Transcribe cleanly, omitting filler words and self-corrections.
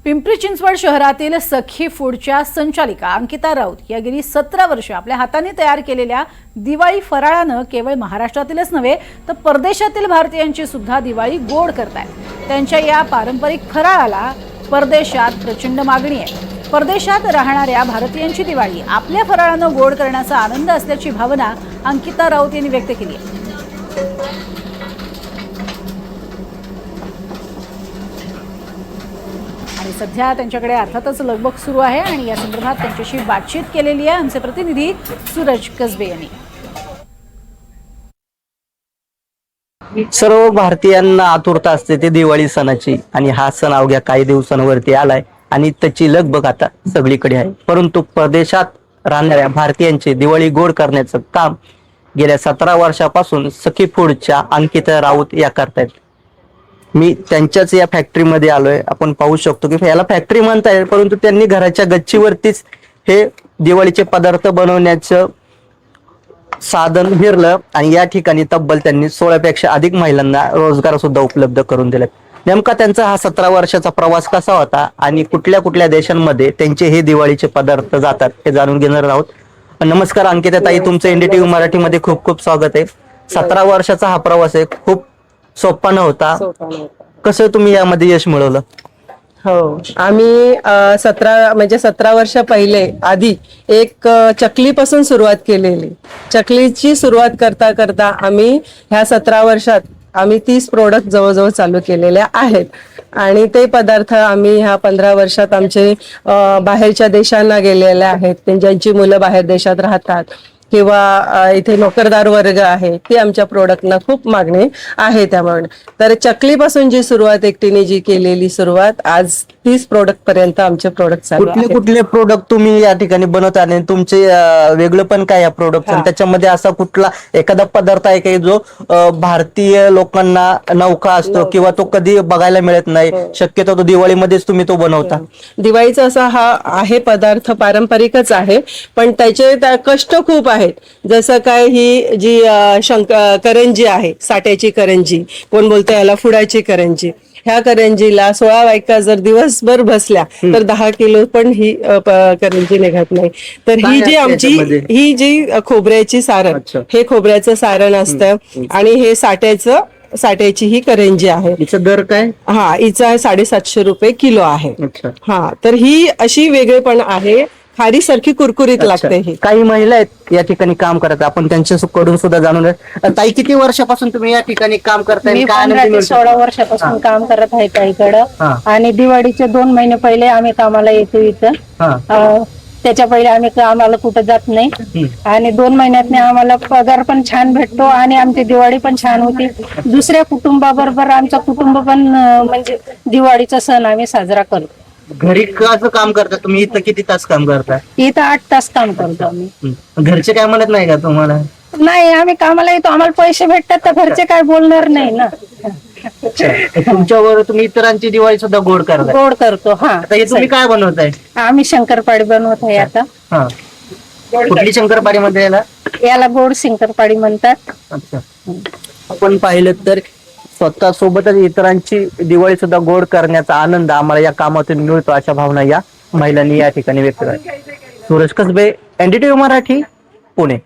पिंपरी चिंचवड शहरातील सखी फूडच्या संचालिका अंकिता राऊत या गेली 17 वर्ष आपल्या हाताने तयार केलेल्या दिवाळी फराळानं केवळ महाराष्ट्रातीलच नव्हे तर परदेशातील भारतीयांची सुद्धा दिवाळी गोड करतायत। त्यांच्या या पारंपरिक फराळाला परदेशात प्रचंड मागणी आहे। परदेशात राहणाऱ्या भारतीयांची दिवाळी आपल्या फराळानं गोड करण्याचा आनंद असल्याची भावना अंकिता राऊत यांनी व्यक्त केली आहे। आणि सध्या त्यांच्याकडे अर्थातच लगबग सुरू आहे आणि या संदर्भात त्यांच्याशी बातचीत केलेली आहे आमचे प्रतिनिधी सूरज कसबे यांनी। सर्व भारतीयांना आतुरता असते ते दिवाळी सणाची आणि हा सण अवघ्या काही दिवसांवरती आलाय आणि त्याची लगबग आता सगळीकडे आहे। परंतु परदेशात राहणाऱ्या भारतीयांची दिवाळी गोड करण्याचं काम गेल्या 17 वर्षापासून सखी फूडच्या अंकिता राऊत या करतायत। मी त्यांच्याच या फॅक्टरीमध्ये आलोय। आपण पाहू शकतो की याला फॅक्टरी म्हणताय परंतु त्यांनी घराच्या गच्चीवरतीच हे दिवाळीचे पदार्थ बनवण्याचं साधन हिरलं आणि या ठिकाणी तब्बल त्यांनी 16 पेक्षा अधिक महिलांना रोजगार सुद्धा उपलब्ध करून दिले। नेमका त्यांचा हा 17 वर्षाचा प्रवास कसा होता आणि कुठल्या कुठल्या देशांमध्ये त्यांचे हे दिवाळीचे पदार्थ जातात हे जाणून घेणार आहोत। नमस्कार अंकिता ताई, तुमचं NDTV मराठीमध्ये खूप खूप स्वागत आहे। 17 वर्षाचा हा प्रवास आहे, खूप सोपा नव्हता। कसं तुम्ही यामध्ये यश मिळवलं? हो, आम्ही 17 वर्ष पहिले आधी एक चकलीपासून सुरुवात केलेली। चकलीची सुरुवात करता करता आम्ही ह्या 17 वर्षात आम्ही 30 प्रोडक्ट जवळजवळ चालू केलेले आहेत आणि ते पदार्थ आम्ही ह्या 15 वर्षात आमचे बाहेरच्या देशांना गेलेले आहेत। ज्यांची मुलं बाहेर देशात राहतात किंवा इथे नोकरदार वर्ग आहे ती आमच्या प्रोडक्टना खूप मागणी आहे। त्यामुळे तर चकलीपासून जी सुरुवात एकटीने जी केलेली सुरुवात आज 30 प्रोडक्ट पर्यंत आमचे प्रोडक्ट चालू आहेत। कुठले प्रोडक्ट तुम्ही या ठिकाणी बनवता आणि तुमचे वेगळं पण काय या प्रोडक्ट त्याच्यामध्ये असा कुठला एखादा पदार्थ आहे की जो भारतीय लोकांना नौका असतो किंवा तो कधी बघायला मिळत नाही, शक्यतो तो दिवाळीमध्येच तुम्ही तो बनवता? दिवाळीचा असा हा आहे पदार्थ पारंपरिकच आहे पण त्याचे कष्ट खूप आहेत। जसं काय ही जी करंजी आहे, साठ्याची करंजी, कोण बोलतं याला फुडाची करंजी, ह्या करंजीला 16 बायका जर दिवसभर बसल्या तर 10 किलो पण ही करंजी निघत नाही। तर ही जी आमची ही जी खोबऱ्याची सारण, हे खोबऱ्याचं सारण असतं आणि हे साठ्याची ही करंजी आहे। हिचा दर काय? हा, हिचा 750 रुपये किलो आहे। हा, तर ही अशी वेगळेपण आहे, खारी सारखी कुरकुरीत लागते। ही काही महिला आहेत या ठिकाणी काम करतात, आपण त्यांच्याकडून सुद्धा जाणून घेऊ। ताई, किती वर्षापासून तुम्ही या ठिकाणी काम करताय? मी 15 ते 16 वर्षापासून काम करत आहे ताईकडं आणि दिवाळीचे 2 महिने पहिले आम्ही कामाला येतो इथं। त्याच्या पहिले आम्ही कामाला कुठं जात नाही आणि 2 महिन्यातने आम्हाला पगार पण छान भेटतो आणि आमची दिवाळी पण छान होती। दुसऱ्या कुटुंबाबरोबर आमचं कुटुंब पण म्हणजे दिवाळीचा सण आम्ही साजरा करतो। घरी कसं काम करता तुम्ही? इथं किती तास काम करता? इथं 8 तास काम करतो आम्ही। घरचे काय म्हणत नाही का तुम्हाला? नाही, आम्ही कामाला येतो, आम्हाला पैसे भेटतात तर घरचे काय बोलणार नाही ना। तुमच्यावर तुम्ही इतरांची दिवाळी सुद्धा गोड करता? गोड करतो। हा, आता हे तुम्ही काय बनवताय? आम्ही शंकरपाळी बनवत आहे आता। हा, कुठली शंकरपाळी मध्ये याला गोड शंकरपाळी म्हणतात। अच्छा, आपण पाहिलं तर स्वतः सोबतच इतरांची दिवाळी सुद्धा गोड करण्याचा आनंद आम्हाला या कामातून मिळतो, अशा भावना या महिलांनी या ठिकाणी व्यक्त केल्या। सूरज कसबे, NDTV मराठी, पुणे।